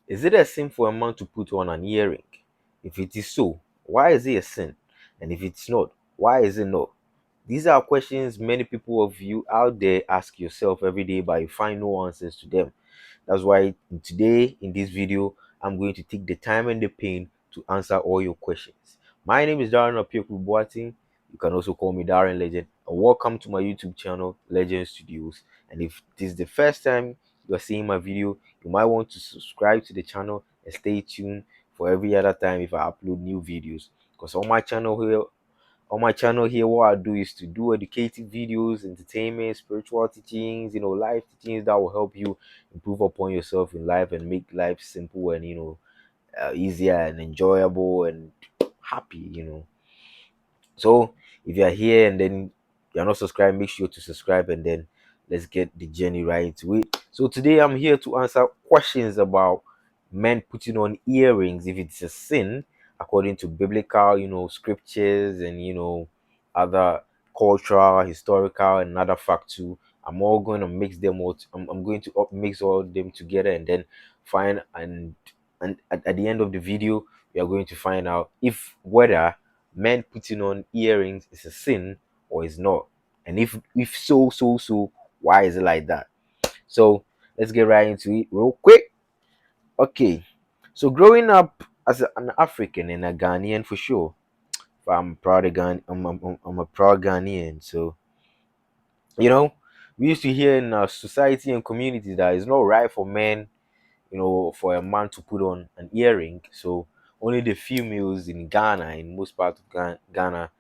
Is it a sin for a man to put on an earring? If it is so, why is it a sin? And if it's not, why is it not? These are questions many people of you out there ask yourself every day, but you find no answers to them. That's why today in this video, I'm going to take the time and the pain to answer all your questions. My name is Darren Apioku Boating. You can also call me Darren Legend. And welcome to my YouTube channel, Legend Studios. And if this is the first time you are seeing my video, you might want to subscribe to the channel and stay tuned for every other time if I upload new videos. Because on my channel here, what I do is to do educative videos, entertainment, spiritual teachings, life teachings that will help you improve upon yourself in life and make life simple and easier and enjoyable and happy. So if you're here and then you're not subscribed, make sure to subscribe, and then let's get the journey right into it. So today I'm here to answer questions about men putting on earrings, if it's a sin according to biblical, scriptures, and other cultural, historical, and other facts too. I'm all going to mix them all. I'm going to mix all of them together and then find and at the end of the video we are going to find out if whether men putting on earrings is a sin or is not, and if so, why is it like that? So let's get right into it real quick. Okay, so growing up as an African and a Ghanaian for sure, I'm proud of I'm a proud Ghanaian. So we used to hear in our society and community that it's not right for men, for a man to put on an earring. So only the females in Ghana, in most parts of Ghana,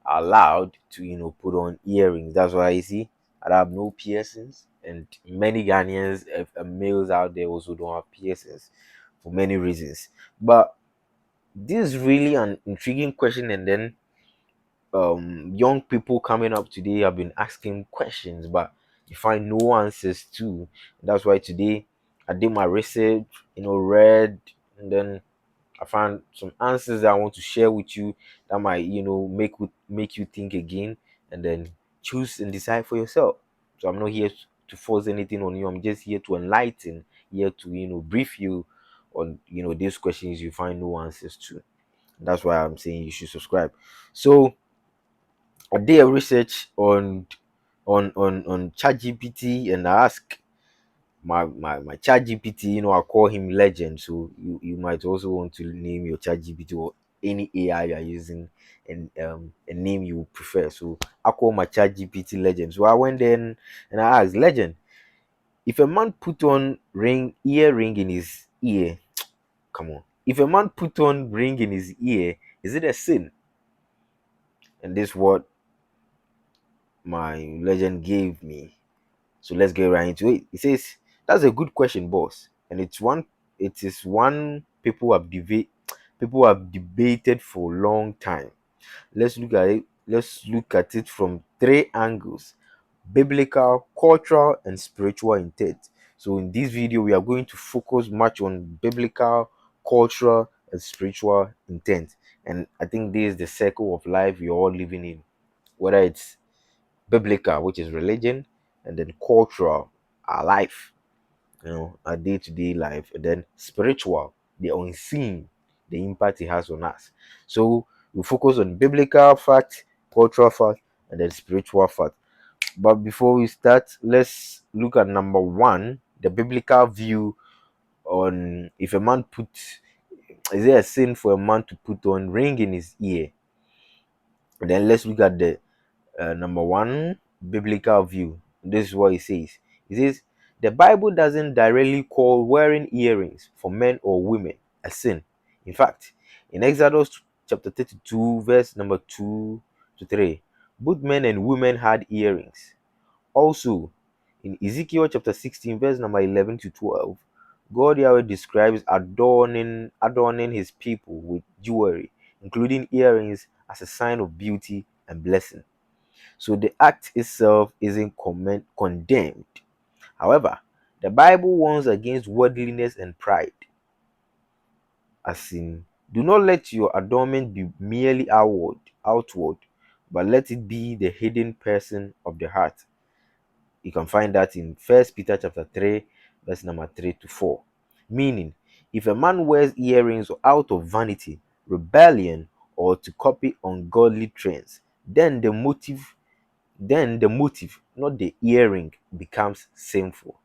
are allowed to, put on earrings. That's why you see I have no piercings, and many Ghanaians, males out there also don't have piercings for many reasons. But this is really an intriguing question, and then young people coming up today have been asking questions, but you find no answers too. That's why today I did my research, read, and then I found some answers that I want to share with you that might, make you think again and then choose and decide for yourself. So I'm not here to force anything on you. I'm just here to enlighten, here to, brief you on, these questions you find no answers to. That's why I'm saying you should subscribe. So I did a research on ChatGPT, and I asked my ChatGPT, I call him Legend. So you might also want to name your ChatGPT or any AI you're using, and a name you prefer. So I call my ChatGPT Legend. So I went there and I asked Legend, if a man put on earring in his ear, come on. If a man put on ring in his ear, is it a sin? And this is what my legend gave me. So let's get right into it. It says, that's a good question, boss. And it is one people have debated for a long time. Let's look at it from three angles: biblical, cultural, and spiritual intent. So in this video, we are going to focus much on biblical, cultural, and spiritual intent. And I think this is the circle of life we're all living in, whether it's biblical, which is religion, and then cultural, our life, our day-to-day life, and then spiritual, the unseen, the impact it has on us. So we focus on biblical fact, cultural fact, and then spiritual fact. But before we start, let's look at number one, the biblical view on if a man put is it a sin for a man to put on ring in his ear? And then let's look at the number one biblical view. This is what it says. It says the Bible doesn't directly call wearing earrings for men or women a sin. In fact, in Exodus chapter 32, verse number 2 to 3, both men and women had earrings. Also, in Ezekiel chapter 16, verse number 11 to 12, God Yahweh describes adorning his people with jewelry, including earrings, as a sign of beauty and blessing. So the act itself isn't condemned. However, the Bible warns against worldliness and pride, as in, do not let your adornment be merely outward, but let it be the hidden person of the heart. You can find that in First Peter chapter 3, verse number 3 to 4. Meaning, If a man wears earrings out of vanity, rebellion, or to copy ungodly trends, then the motive, not the earring, becomes sinful.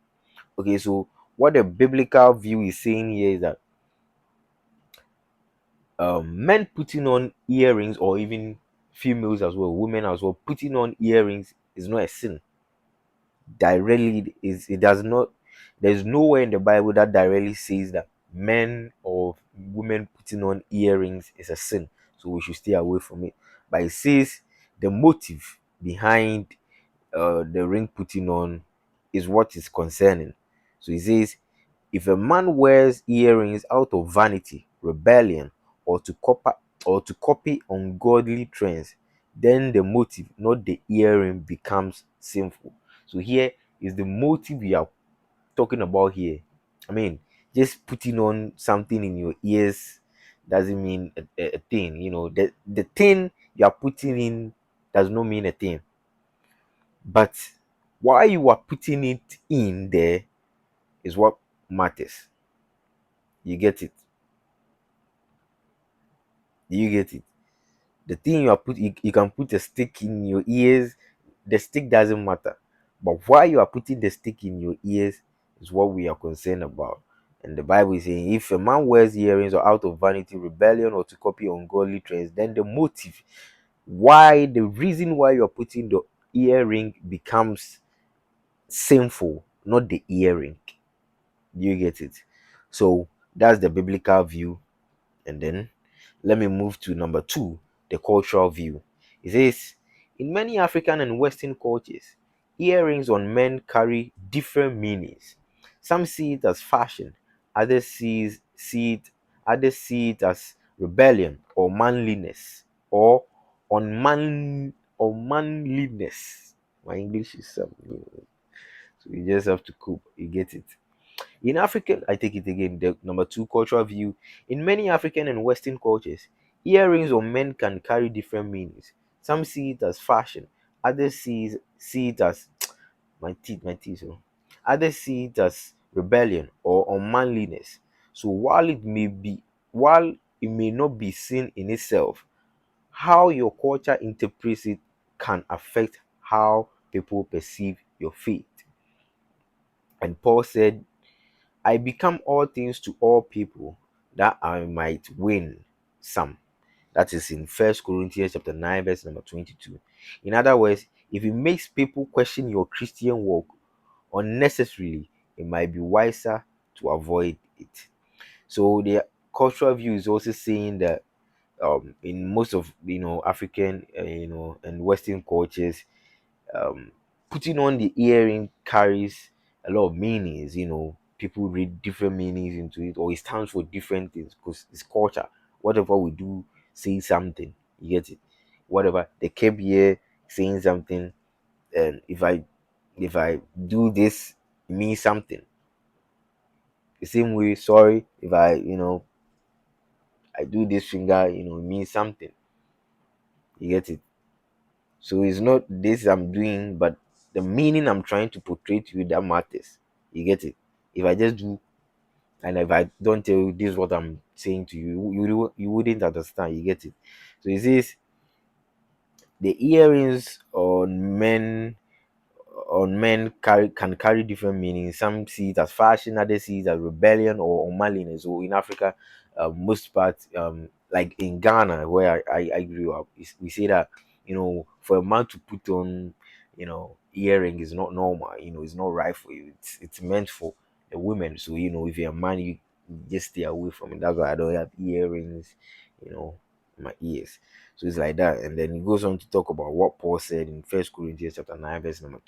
Okay, so what the biblical view is saying here is that men putting on earrings, or even females as well, women as well, putting on earrings is not a sin. Directly, is it does not. There's nowhere in the Bible that directly says that men or women putting on earrings is a sin, so we should stay away from it. But it says the motive behind the ring putting on is what is concerning. So he says, if a man wears earrings out of vanity, rebellion, or to copy ungodly trends, then the motive, not the earring, becomes sinful. So here is the motive we are talking about here. I mean, just putting on something in your ears doesn't mean a thing. The thing you are putting in does not mean a thing. But why you are putting it in there is what matters. You get it? Do you get it? The thing you can put a stick in your ears, the stick doesn't matter. But why you are putting the stick in your ears is what we are concerned about. And the Bible is saying, if a man wears earrings or out of vanity, rebellion, or to copy ungodly trends, then the reason why you are putting the earring becomes sinful, not the earring. Do you get it? So that's the biblical view. And then let me move to number two, the cultural view. It says, in many African and Western cultures, earrings on men carry different meanings. Some see it as fashion, others see it as rebellion or manliness or unmanliness. My English is something, so you just have to cope. You get it? In African, I take it again, the number two cultural view. In many African and Western cultures, earrings on men can carry different meanings. Some see it as fashion, others see it as my teeth. So others see it as rebellion or unmanliness. So while it may not be sin in itself, how your culture interprets it can affect how people perceive your faith. And Paul said, I become all things to all people that I might win some. That is in First Corinthians chapter 9, verse number 22. In other words, if it makes people question your Christian walk unnecessarily, it might be wiser to avoid it. So the cultural view is also saying that in most of African and Western cultures, um, putting on the earring carries a lot of meanings. People read different meanings into it, or it stands for different things because it's culture. Whatever we do, say something. You get it? Whatever they kept here saying something, and if I do this, it means something. The same way, sorry, if I do this finger, it means something. You get it? So it's not this I'm doing, but the meaning I'm trying to portray to you that matters. You get it? If I just do, and if I don't tell you this is what I'm saying to you, you wouldn't understand. You get it? So it says the earrings on men can carry different meanings. Some see it as fashion, others see it as rebellion or unmanliness. So in Africa, most parts, like in Ghana, where I grew up, we say that for a man to put on earring is not normal. It's not right for you. It's meant for a woman. So if you're a man, you just stay away from it. That's why I don't have earrings, in my ears. So it's like that, and then he goes on to talk about what Paul said in First Corinthians chapter 9, verse number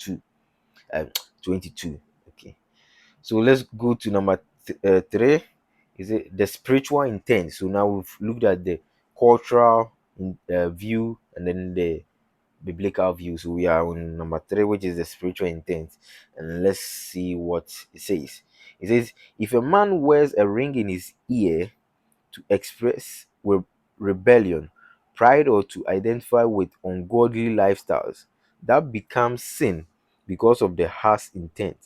22. Okay, so let's go to number three. Is it the spiritual intent? So now we've looked at the cultural view and then the biblical view. So we are on number three, which is the spiritual intent. And let's see what it says. It says, if a man wears a ring in his ear to express rebellion, pride, or to identify with ungodly lifestyles, that becomes sin because of the heart's intent.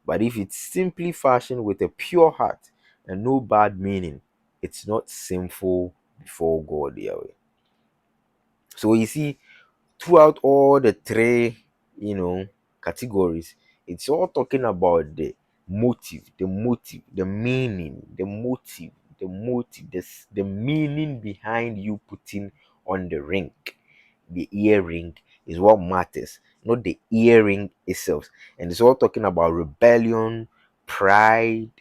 But if it's simply fashioned with a pure heart and no bad meaning. It's not sinful before God, Yahweh. So you see, throughout all the three, categories, it's all talking about the meaning, the meaning behind you putting on the ring. The earring is what matters, not the earring itself. And it's all talking about rebellion, pride,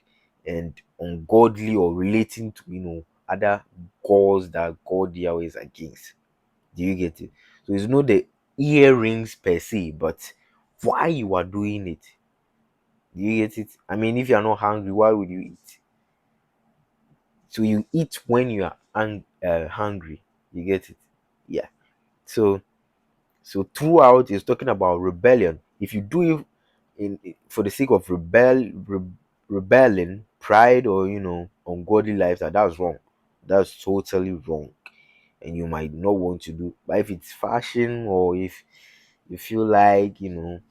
and ungodly or relating to other gods that God Yahweh is against. Do you get it? So it's not the earrings per se, but why you are doing it. Do you get it? I mean, if you are not hungry, why would you eat? So you eat when you are hungry. You get it? Yeah. So throughout, it's talking about rebellion. If you do it for the sake of rebelling, pride, or ungodly lifestyle, that's wrong. That's totally wrong, and you might not want to do. But if it's fashion, or if you feel like that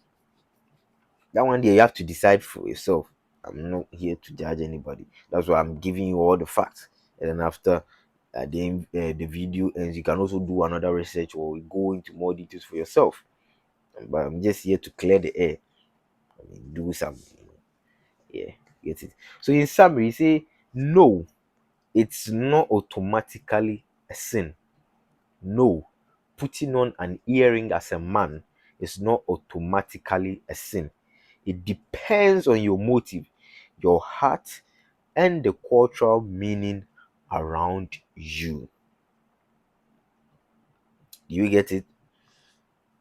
one day, you have to decide for yourself. I'm not here to judge anybody. That's why I'm giving you all the facts, and then after the video ends, you can also do another research or go into more details for yourself. But I'm just here to clear the air. I mean, do some, yeah, get it. So in summary, say no, it's not automatically a sin. No, putting on an earring as a man is not automatically a sin. It depends on your motive, your heart, and the cultural meaning around you. You get it?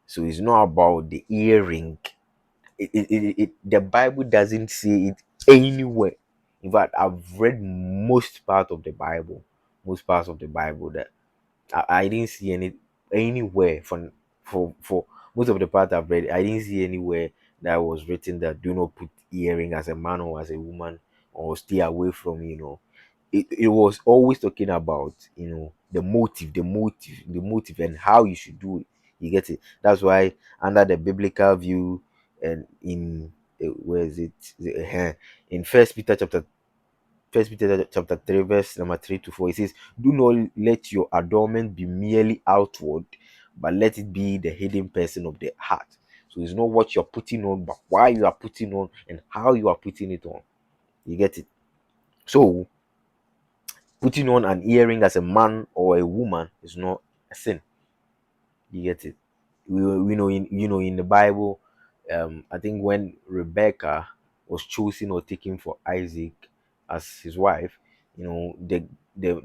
So it's not about the earring. The Bible doesn't say it anywhere. In fact, I've read most part of the Bible, most parts of the Bible that I didn't see anywhere for most of the part I've read. I didn't see anywhere that was written that do not put earring as a man or as a woman, or stay away from it was always talking about the motive and how you should do it. You get it? That's why under the biblical view, and in where is it? In First Peter chapter 3, verse number 3 to 4, it says, "Do not let your adornment be merely outward, but let it be the hidden person of the heart." So it's not what you're putting on, but why you are putting on and how you are putting it on. You get it? So putting on an earring as a man or a woman is not a sin. You get it? We know in the Bible, I think when Rebecca was chosen or taken for Isaac as his wife, the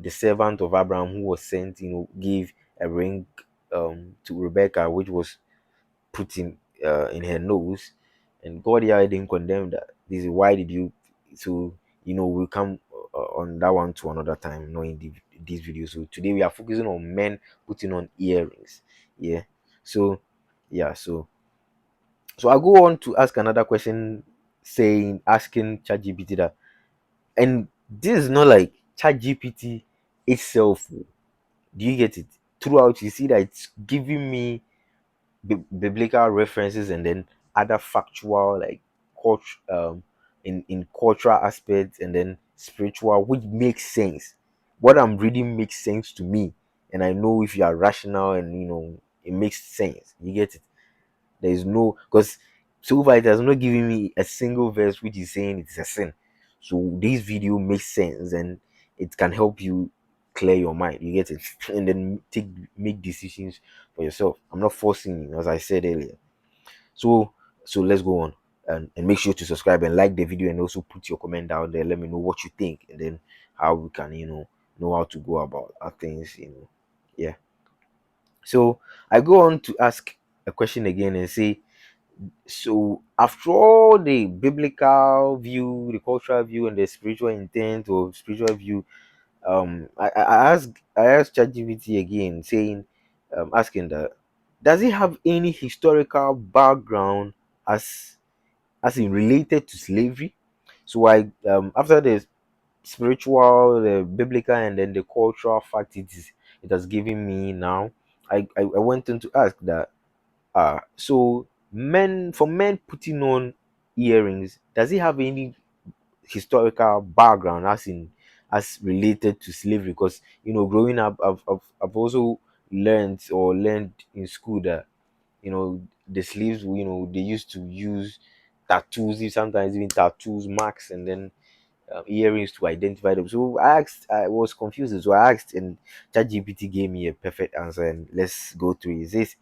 servant of Abraham who was sent, gave a ring to Rebecca, which was put in her nose, and God here didn't condemn that. This is why did you? So we'll come on that one to another time, not in this video. So today we are focusing on men putting on earrings. Yeah. So yeah. So I'll go on to ask another question, asking ChatGPT that, and this is not like ChatGPT itself. Do you get it? Throughout, you see that it's giving me biblical references, and then other factual, like in cultural aspects, and then spiritual, which makes sense. What I'm reading makes sense to me, and I know if you are rational, and it makes sense. You get it? There is no, because so far it has not given me a single verse which is saying it's a sin. So this video makes sense, and it can help you clear your mind. You get it? And then make decisions for yourself. I'm not forcing you, as I said earlier. So let's go on, and make sure to subscribe and like the video, and also put your comment down there. Let me know what you think, and then how we can know how to go about our things. Yeah. So I go on to ask a question again and say, so after all the biblical view, the cultural view, and the spiritual intent or spiritual view, I asked ChatGPT again, saying, asking that, does it have any historical background as in related to slavery? So I after the spiritual, the biblical, and then the cultural fact it has given me now, I went on to ask that, so men putting on earrings, does it have any historical background as in as related to slavery, because growing up I've also learned in school that the slaves, they used to use tattoos, sometimes even tattoos, marks, and then earrings to identify them. So I was confused, so I asked, and ChatGPT gave me a perfect answer. And let's go through it. It says,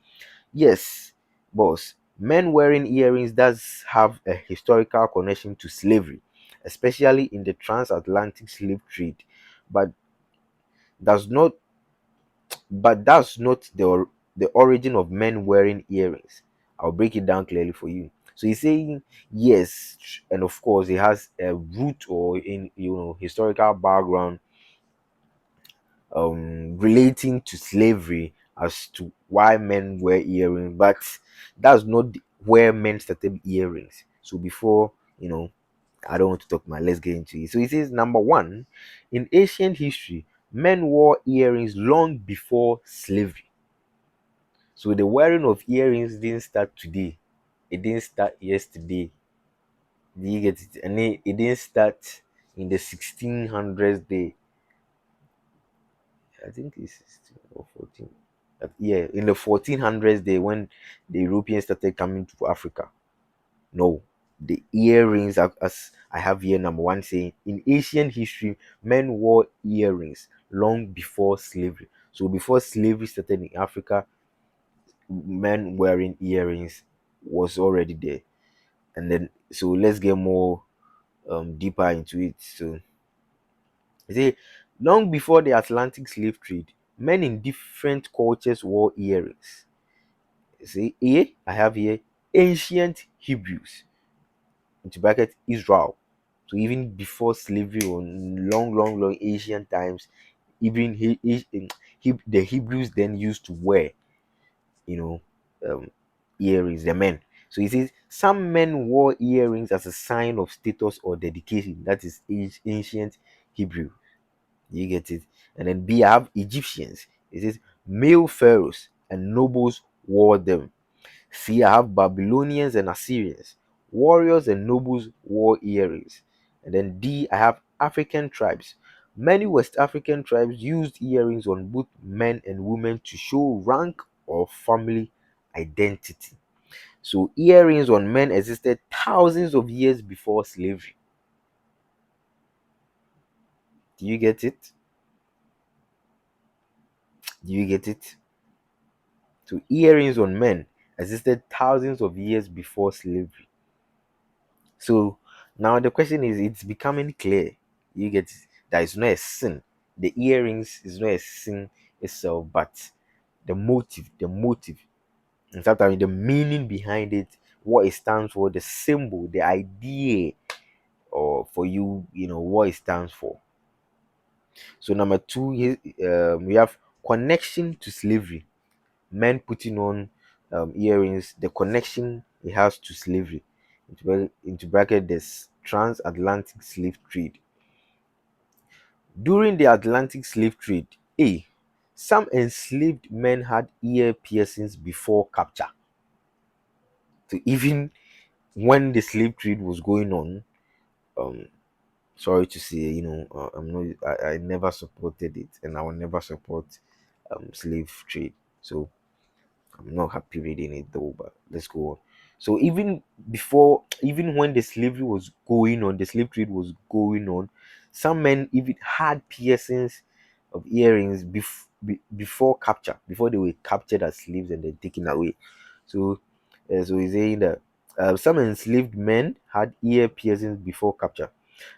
yes, boss, men wearing earrings does have a historical connection to slavery, especially in the transatlantic slave trade, but does not that's not the origin of men wearing earrings. I'll break it down clearly for you. So he's saying yes, and of course it has a root or in historical background relating to slavery as to why men wear earrings, but that's not where men started earrings. So before I don't want to talk more. Let's get into it. So he says, number one, in ancient history, men wore earrings long before slavery. So the wearing of earrings didn't start today. It didn't start yesterday. Do you get it? And it didn't start in the 1600s day. I think it's 16 or 14. Yeah, in the 1400s day when the Europeans started coming to Africa. No, the earrings, as I have here, number one saying, in ancient history, men wore earrings long before slavery. So before slavery started in Africa, men wearing earrings was already there. And then so let's get more deeper into it. So you see, long before the Atlantic slave trade, men in different cultures wore earrings. You see, here I have here ancient Hebrews, into bracket Israel. So even before slavery or long ancient times, even the Hebrews then used to wear, you know, um, earrings, the men. So he says some men wore earrings as a sign of status or dedication. That is ancient Hebrew. You get it? And then B, I have Egyptians. It says male pharaohs and nobles wore them. C, I have Babylonians and Assyrians. Warriors and nobles wore earrings. And then D, I have African tribes. Many West African tribes used earrings on both men and women to show rank or family identity. So earrings on men existed thousands of years before slavery. Do you get it? Do you get it? So earrings on men existed thousands of years before slavery. So now the question is, it's becoming clear. You get it? That is not a sin. The earrings is not a sin itself, but the motive, and sometimes the meaning behind it, what it stands for, the symbol, the idea, or for you, what it stands for. So number two, we have connection to slavery. Men putting on earrings, the connection it has to slavery. Into bracket, this transatlantic slave trade. During the Atlantic slave trade, some enslaved men had ear piercings before capture. So even when the slave trade was going on, um, sorry to say, I'm not, I never supported it, and I will never support slave trade. So I'm not happy reading it though, but let's go on. So even when the slavery was going on, the slave trade was going on, some men even had piercings of earrings before capture, before they were captured as slaves and then taken away. So, so he's saying that some enslaved men had ear piercings before capture.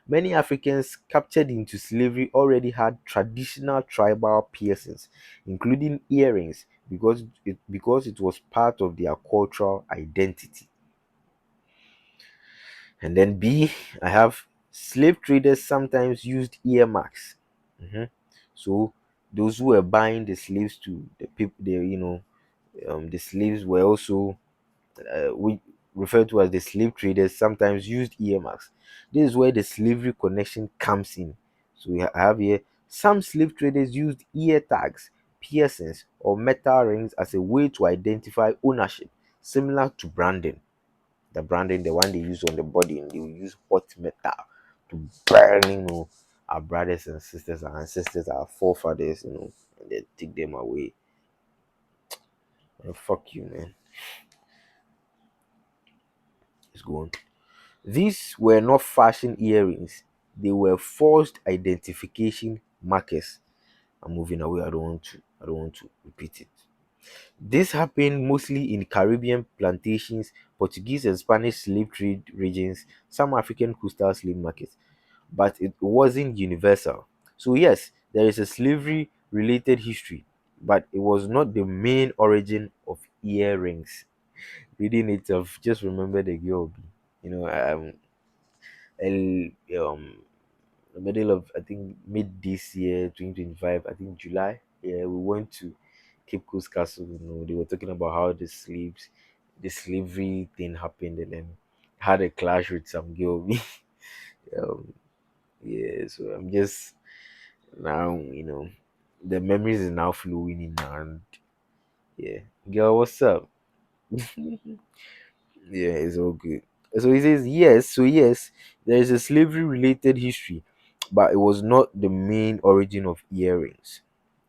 Many Africans captured into slavery already had traditional tribal piercings, including earrings, because it was part of their cultural identity. And then B, I have slave traders sometimes used earmarks. Mhm. So those who were buying the slaves to the people, the slaves were also we refer to as the slave traders, sometimes used earmarks. This is where the slavery connection comes in. So I have here some slave traders used ear tags, piercings, or metal rings as a way to identify ownership, similar to branding. The branding, the one they use on the body, and they will use hot metal to burn, our brothers and sisters, our ancestors, our forefathers, and they take them away. Fuck you, man. Let's go on. These were not fashion earrings, they were forced identification markers. I'm moving away. I don't want to repeat it. This happened mostly in Caribbean plantations, Portuguese and Spanish slave trade regions, some African coastal slave markets, but it wasn't universal. So yes, there is a slavery related history, but it was not the main origin of earrings. Reading it, I've just remembered the girl. El, the middle of, I think, mid this year, 2025, I think July. Yeah, we went to Cape Coast Castle. They were talking about how the slavery thing happened, and then had a clash with some girl. um, yeah, so I'm just now, the memories is now flowing in, and yeah, girl, what's up? Yeah, it's all good. So he says, yes, so yes, there is a slavery related history, but it was not the main origin of earrings.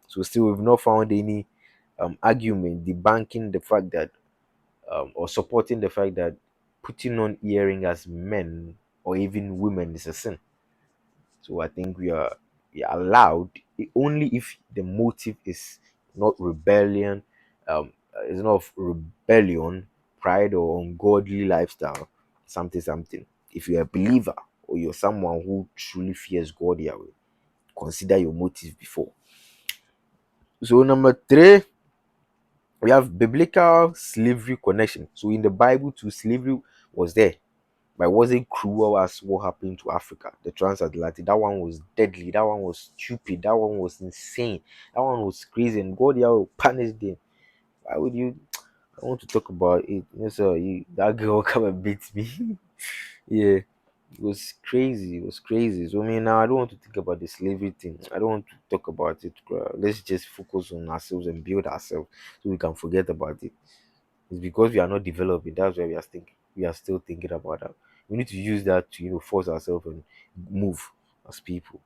So still, we've not found any argument debunking the fact that, or supporting the fact that putting on earring as men or even women is a sin. So I think we are allowed, only if the motive is not rebellion, it's not of rebellion, pride, or ungodly lifestyle, something something. If you're a believer or you're someone who truly fears God, Yahweh, consider your motive before. So number three, we have biblical slavery connection. So in the Bible too, slavery was there, but it wasn't cruel as what happened to Africa, the transatlantic. That one was deadly. That one was stupid. That one was insane. That one was crazy. And God, yeah, will punish them. Why would you? I want to talk about it. So that girl come and beat me. Yeah, it was crazy. It was crazy. So I mean, now I don't want to think about the slavery thing. I don't want to talk about it. Let's just focus on ourselves and build ourselves so we can forget about it. It's because we are not developing. That's why we are still thinking about that. We need to use that to force ourselves and move as people.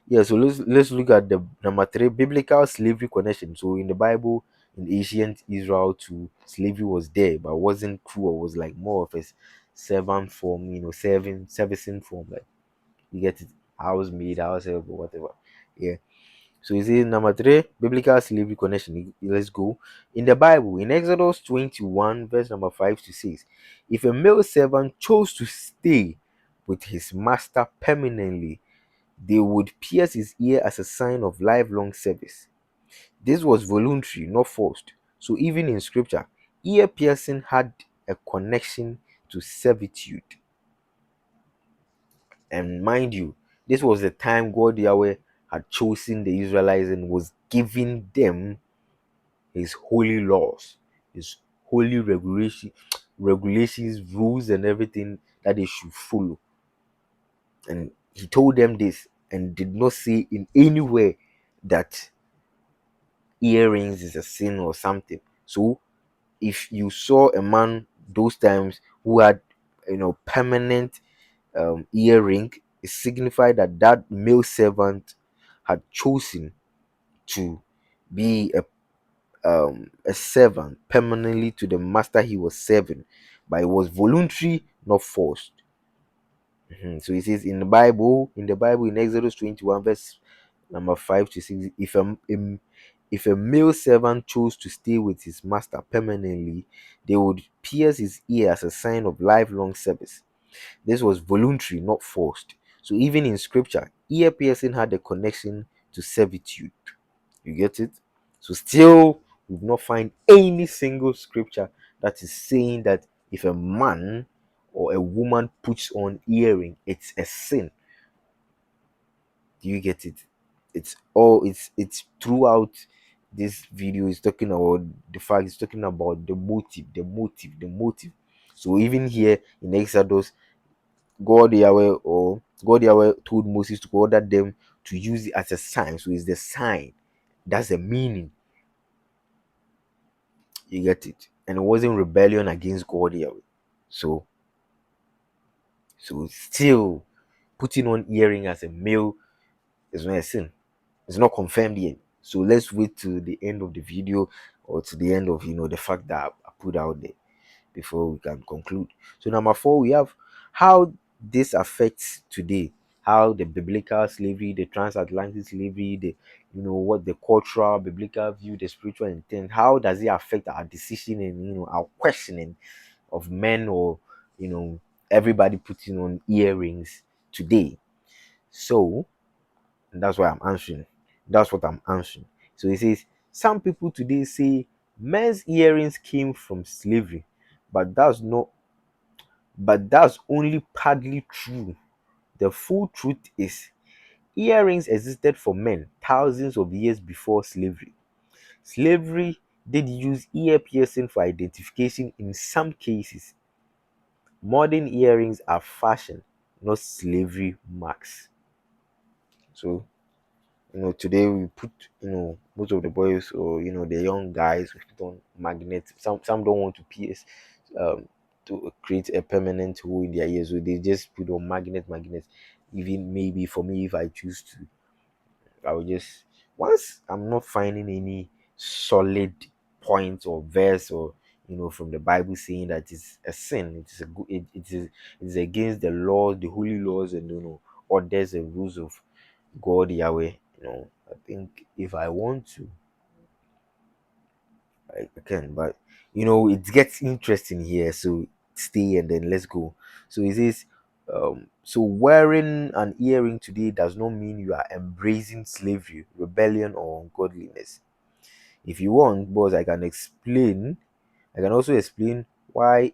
Yeah, so let's look at the number three, biblical slavery connection. So in the Bible, in ancient Israel too, slavery was there, but wasn't cruel. It was like more of a servant form, servicing form, like you get it, housemaid, house help, or whatever. Yeah. So is it number three, biblical slavery connection? Let's go. In the Bible, in Exodus 21, verse number 5 to 6, if a male servant chose to stay with his master permanently, they would pierce his ear as a sign of lifelong service. This was voluntary, not forced. So even in scripture, ear piercing had a connection to servitude. And mind you, this was the time God Yahweh had chosen the Israelites and was giving them his holy laws, his holy regulations, rules, and everything that they should follow. And he told them this and did not say in any way that earrings is a sin or something. So if you saw a man those times who had permanent earring, it signified that that male servant had chosen to be a servant permanently to the master he was serving, but it was voluntary, not forced. So it says in the Bible, in Exodus 21, verse number 5 to 6, if a male servant chose to stay with his master permanently, they would pierce his ear as a sign of lifelong service. This was voluntary, not forced. So even in scripture, ear piercing had a connection to servitude. You get it? So still, we've not find any single scripture that is saying that if a man or a woman puts on earring, it's a sin. Do you get it? It's throughout this video is talking about the fact, it's talking about the motive. So even here in Exodus, God Yahweh told Moses to order them to use it as a sign. So it's the sign. That's the meaning. You get it? And it wasn't rebellion against God Yahweh. So still, putting on earring as a male is not a sin. It's not confirmed yet. So let's wait to the end of the video, or to the end of the fact that I put out there, before we can conclude. So number four, we have how this affects today, how the biblical slavery, the transatlantic slavery, the what the cultural biblical view, the spiritual intent, how does it affect our decision and our questioning of men, or everybody putting on earrings today. So that's why I'm answering. That's what I'm answering. So it says some people today say men's earrings came from slavery, but that's only partly true. The full truth is earrings existed for men thousands of years before slavery. Slavery did use ear piercing for identification in some cases. Modern earrings are fashion, not slavery marks. So today we put most of the boys, or the young guys, we put on magnets. Some don't want to pierce, um to create a permanent hole in their ears, so they just put on magnets. Even maybe for me, if I choose to, I will just, once I'm not finding any solid point or verse, or from the Bible saying that it's a sin, it is a good, it is against the laws, the holy laws, and orders and rules of God Yahweh. I think if I want to, I can, but it gets interesting here. So stay and then let's go. So it says, so wearing an earring today does not mean you are embracing slavery, rebellion, or ungodliness. If you want, boss, I can explain. I can also explain why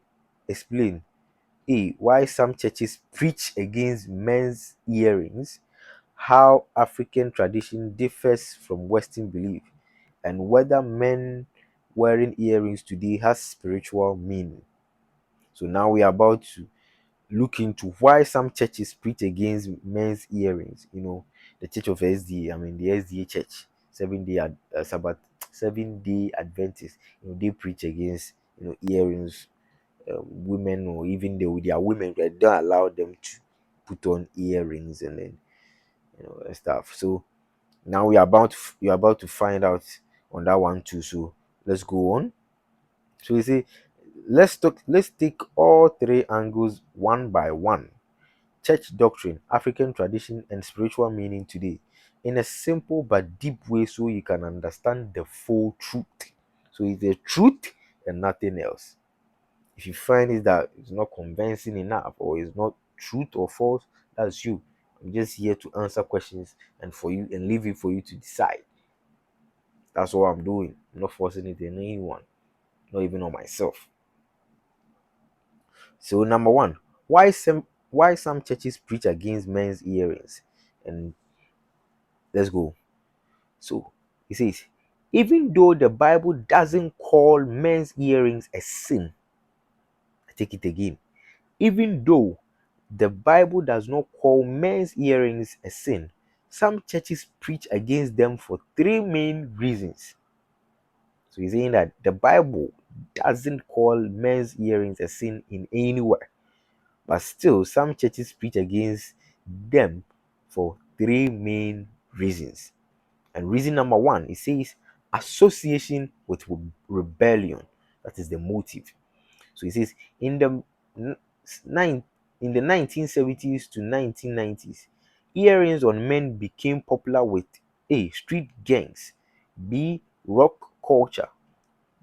some churches preach against men's earrings, how African tradition differs from Western belief, and whether men wearing earrings today has spiritual meaning. So now we are about to look into why some churches preach against men's earrings. The Church of SDA, I mean the SDA Church, Sabbath, 7 Day Adventists. They preach against earrings. Women, or even their women, they don't allow them to put on earrings, and then and stuff. So now you're about to find out on that one too. So let's go on. So you see, let's take all three angles one by one. Church doctrine, African tradition, and spiritual meaning today, in a simple but deep way, so you can understand the full truth. So it's the truth and nothing else. If you find it that it's not convincing enough, or it's not truth or false, that's you. I'm just here to answer questions, and for you, and leave it for you to decide. That's what I'm doing. I'm not forcing it on anyone, not even on myself. So number one, why some churches preach against men's earrings? And let's go. So he says, even though the Bible doesn't call men's earrings a sin, I take it again. Even though the Bible does not call men's earrings a sin, some churches preach against them for three main reasons. So he's saying that the Bible doesn't call men's earrings a sin in anywhere, but still some churches preach against them for three main reasons. And reason number one, it says association with rebellion. That is the motive. So it says in the n- nine in the 1970s to 1990s, earrings on men became popular with A, street gangs, B, rock culture,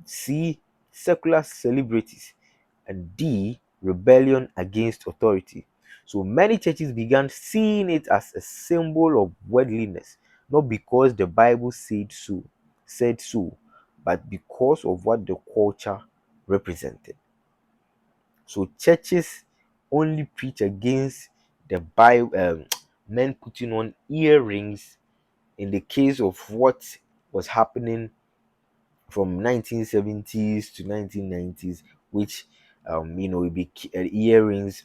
C, secular celebrities, and D, rebellion against authority. So many churches began seeing it as a symbol of worldliness, not because the Bible said so, but because of what the culture represented. So churches only preach against the Bible, men putting on earrings in the case of what was happening from 1970s to 1990s, which it earrings,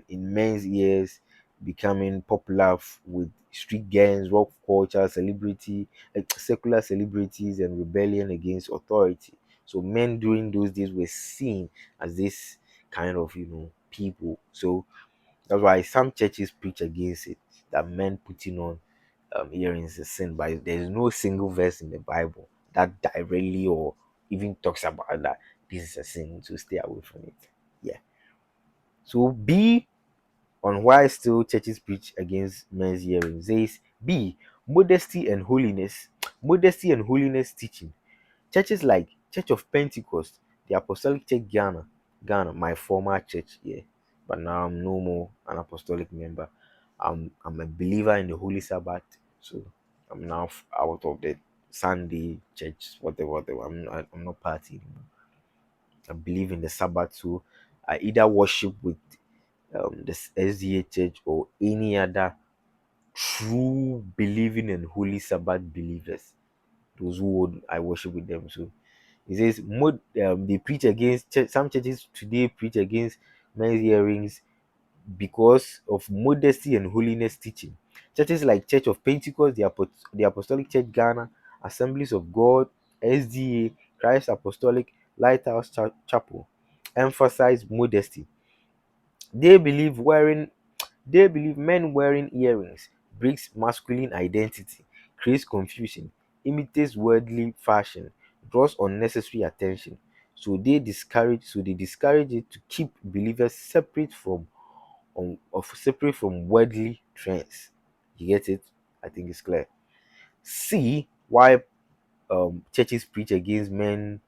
in men's ears, becoming popular with street gangs, rock culture, secular celebrities, and rebellion against authority. So men during those days were seen as this kind of people. So That's why some churches preach against it, that men putting on earrings is sin, but there is no single verse in the Bible that directly or even talks about that this is a sin, to stay away from it. Yeah. So B, on why still churches preach against men's earrings, says B, modesty and holiness. Modesty and holiness teaching. Churches like Church of Pentecost, the Apostolic Church Ghana, my former church, yeah, but now I'm no more an apostolic member. I'm a believer in the Holy Sabbath, so I'm now out of the Sunday church, whatever. I'm not partying anymore. I believe in the Sabbath, so I either worship with this SDA church or any other true believing and Holy Sabbath believers. Those who would I worship with them. So it says they preach against some churches today preach against men's earrings because of modesty and holiness teaching. Churches like Church of Pentecost, the Apostolic Church Ghana, Assemblies of God, SDA, Christ Apostolic Lighthouse Chapel emphasize modesty. They believe wearing they believe men wearing earrings breaks masculine identity, creates confusion, imitates worldly fashion, draws unnecessary attention. So they discourage it to keep believers separate from worldly trends. You get it? I think it's clear. See why churches preach against men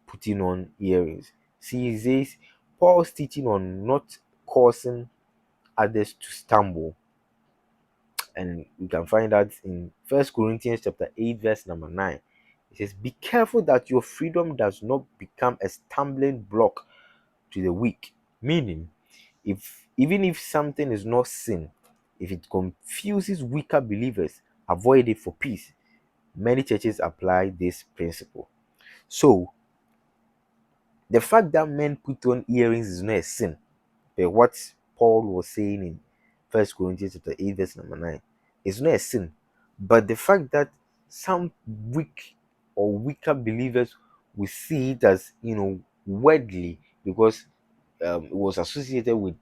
putting on earrings. See, it says Paul's teaching on not causing others to stumble, and we can find that in First Corinthians chapter 8, verse number 9. It says, "Be careful that your freedom does not become a stumbling block to the weak." Meaning, if even if something is not sin, if it confuses weaker believers, avoid it for peace. Many churches apply this principle. So the fact that men put on earrings is not a sin. But what Paul was saying in First Corinthians chapter 8, verse number 9, is not a sin. But the fact that some weaker believers will see it as worldly, because it was associated with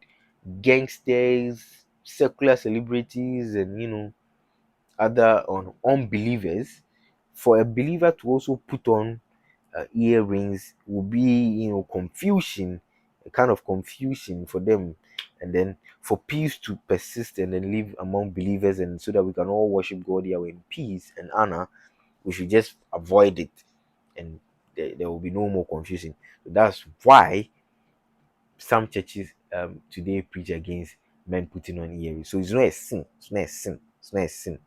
gangsters, secular celebrities, and other unbelievers. For a believer to also put on earrings will be confusion, a kind of confusion for them, and then for peace to persist and then live among believers, and so that we can all worship God here in peace and honor, we should just avoid it, and there will be no more confusion. So that's why some churches today preach against men putting on earrings. So it's not a sin. It's not a sin. It's not a sin.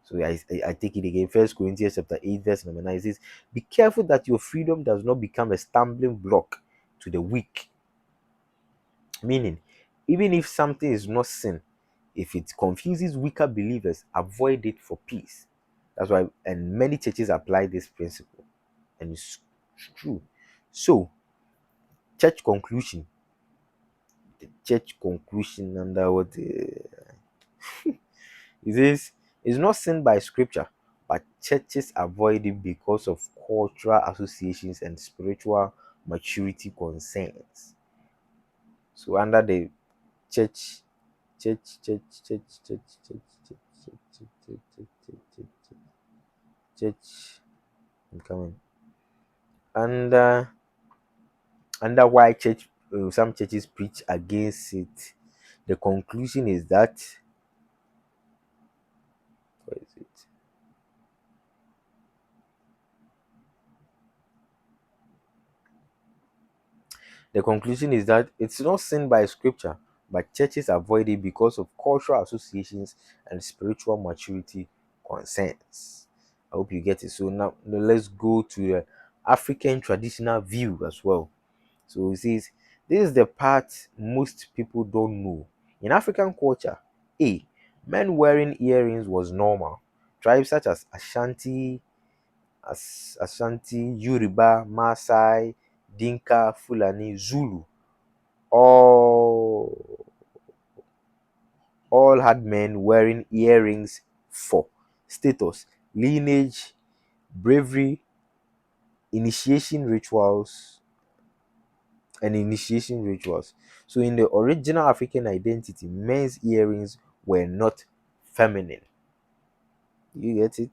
So I take it again. First Corinthians chapter 8, verse number 9 says, "Be careful that your freedom does not become a stumbling block to the weak." Meaning, even if something is not sin, if it confuses weaker believers, avoid it for peace. That's why, and many churches apply this principle, and it's true. So, church conclusion. The church conclusion under what it says is not sin by scripture, but churches avoid it because of cultural associations and spiritual maturity concerns. So under the church, church, I'm coming. Under why some churches preach against it. The conclusion is that, what is it? The conclusion is that it's not sin by scripture, but churches avoid it because of cultural associations and spiritual maturity concerns. I hope you get it. So now let's go to the African traditional view as well. So it says this is the part most people don't know. In African culture, men wearing earrings was normal. Tribes such as Ashanti, Yoruba, Maasai, Dinka, Fulani, Zulu, all all had men wearing earrings for status, lineage, bravery, initiation rituals, and initiation rituals. So in the original African identity, men's earrings were not feminine. You get it?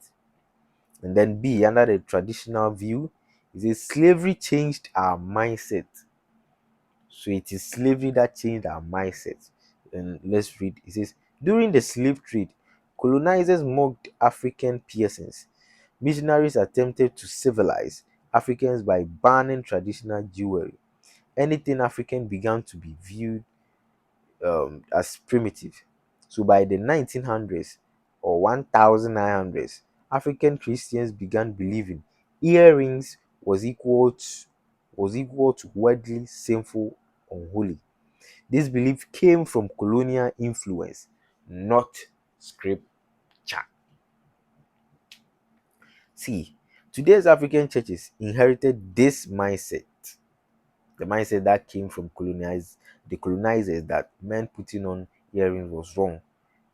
And then B, under the traditional view, is a slavery changed our mindset. So it is slavery that changed our mindset. And let's read. It says, during the slave trade, colonizers mocked African piercings. Missionaries attempted to civilize Africans by banning traditional jewelry. Anything African began to be viewed as primitive. So by the 1900s or 1900s, African Christians began believing earrings was equal to worldly, sinful, unholy. This belief came from colonial influence, not scripture. See, today's African churches inherited this mindset, the mindset that came from the colonizers, that men putting on earrings was wrong,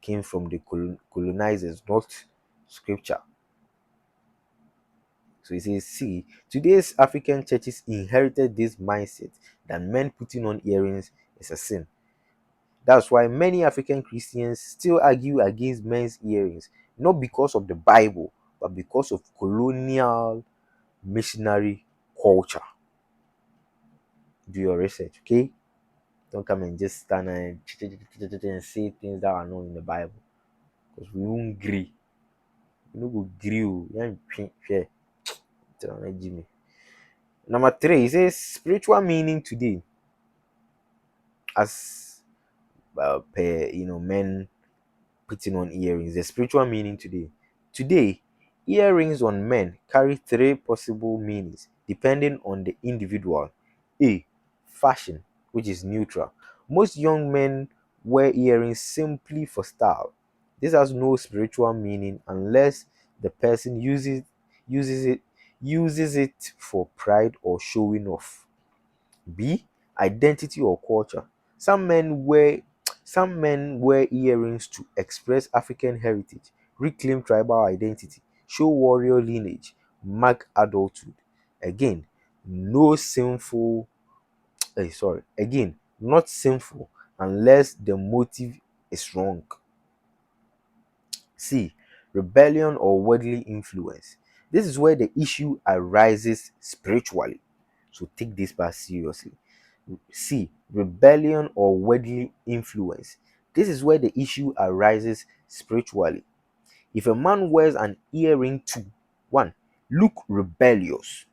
came from the colonizers, not scripture. So he says, see, today's African churches inherited this mindset that men putting on earrings is a sin. That's why many African Christians still argue against men's earrings, not because of the Bible, but because of colonial missionary culture. Do your research, okay? Don't come and just stand and say things that are not in the Bible. Because we won't agree. We no go agree. Yeah, Jimmy. Number three, it says spiritual meaning today, as per men putting on earrings. The spiritual meaning today. Today, earrings on men carry three possible meanings depending on the individual. A. Fashion, which is neutral. Most young men wear earrings simply for style. This has no spiritual meaning unless the person uses it uses it for pride or showing off. B. Identity or culture. Some men wear some men wear earrings to express African heritage, reclaim tribal identity, show warrior lineage, mark adulthood. Again, no sinful again, not sinful unless the motive is wrong. C. Rebellion or worldly influence. This is where the issue arises spiritually. So take this part seriously. C. Rebellion or worldly influence. This is where the issue arises spiritually. If a man wears an earring to 1. Look rebellious.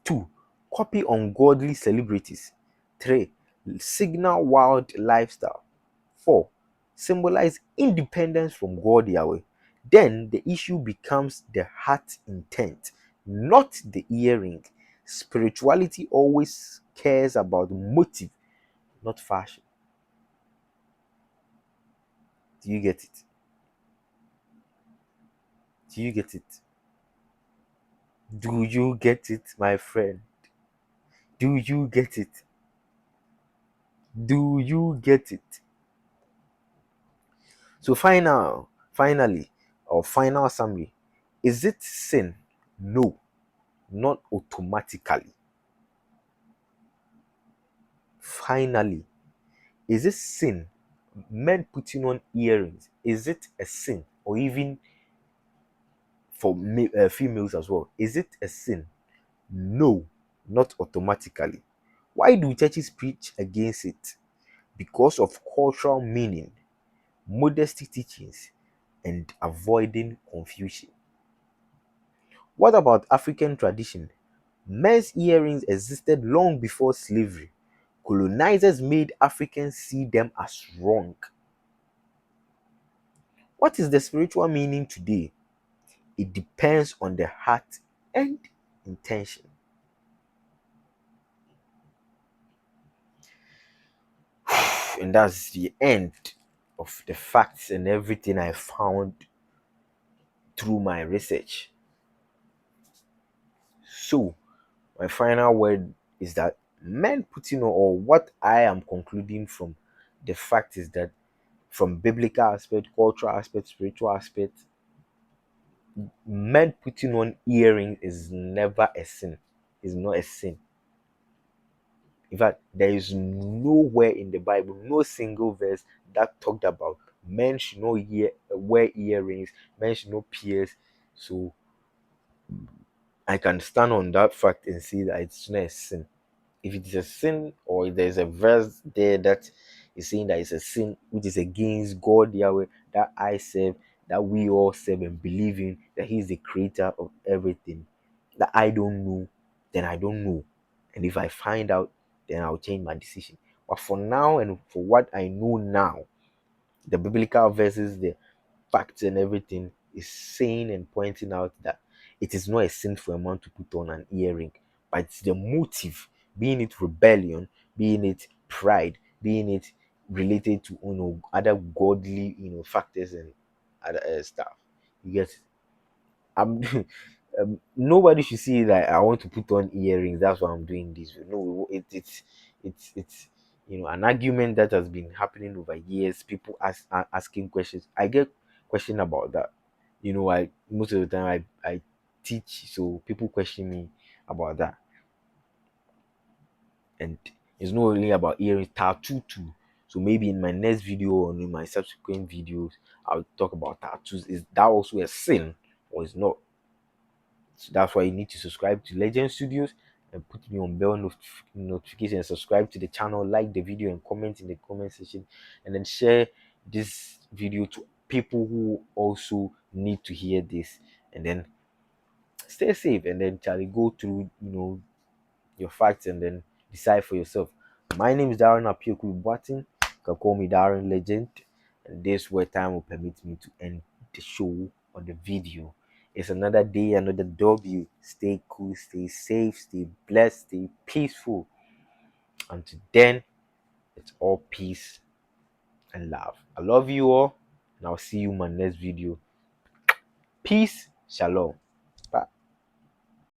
2. Copy ungodly celebrities. 3. Signal wild lifestyle. 4. Symbolize independence from God Yahweh. Then the issue becomes the heart intent, not the earring. Spirituality always cares about motive, not fashion. Do you get it? Do you get it? Do you get it, my friend? Do you get it? Do you get it? So finally, or final summary, is it sin? No, not automatically. Finally, is it sin? Men putting on earrings, is it a sin? Or even for females as well, is it a sin? No, not automatically. Why do churches preach against it? Because of cultural meaning, modesty teachings, and avoiding confusion. What about African tradition? Men's earrings existed long before slavery. Colonizers made Africans see them as wrong. What is the spiritual meaning today? It depends on the heart and intention. And that's the end of the facts and everything I found through my research. So, my final word is that men putting on, or what I am concluding from the fact is that from biblical aspect, cultural aspect, spiritual aspect, men putting on earrings is never a sin. Is not a sin. In fact, there is nowhere in the Bible, no single verse that talked about men should not wear earrings, men should not pierce. So I can stand on that fact and say that it's not a sin. If it is a sin, or if there's a verse there that is saying that it's a sin which is against God Yahweh that I serve, that we all serve and believe in, that He is the creator of everything, that I don't know, then I don't know. And if I find out, then I'll change my decision. But for now, and for what I know now, the biblical verses, the facts and everything is saying and pointing out that it is not a sin for a man to put on an earring, but it's the motive, being it rebellion, being it pride, being it related to other godly factors and other stuff. You get. I'm nobody should see that I want to put on earrings. That's why I'm doing this. No, it's an argument that has been happening over years. People asking questions. I get question about that. I most of the time I teach, so people question me about that, and it's not only about earrings, tattoo too. So maybe in my next video or in my subsequent videos, I'll talk about tattoos. Is that also a sin or is not? So that's why you need to subscribe to Legend Studios and put me on bell notification and subscribe to the channel, like the video and comment in the comment section, and then share this video to people who also need to hear this. And then stay safe, and then Charlie, go through your facts and then decide for yourself. My name is Darren Apioku Boatin. You can call me Darren Legend. And this where time will permit me to end the show or the video. It's another day, another W. Stay cool, stay safe, stay blessed, stay peaceful. Until then, it's all peace and love. I love you all, and I'll see you in my next video. Peace, shalom.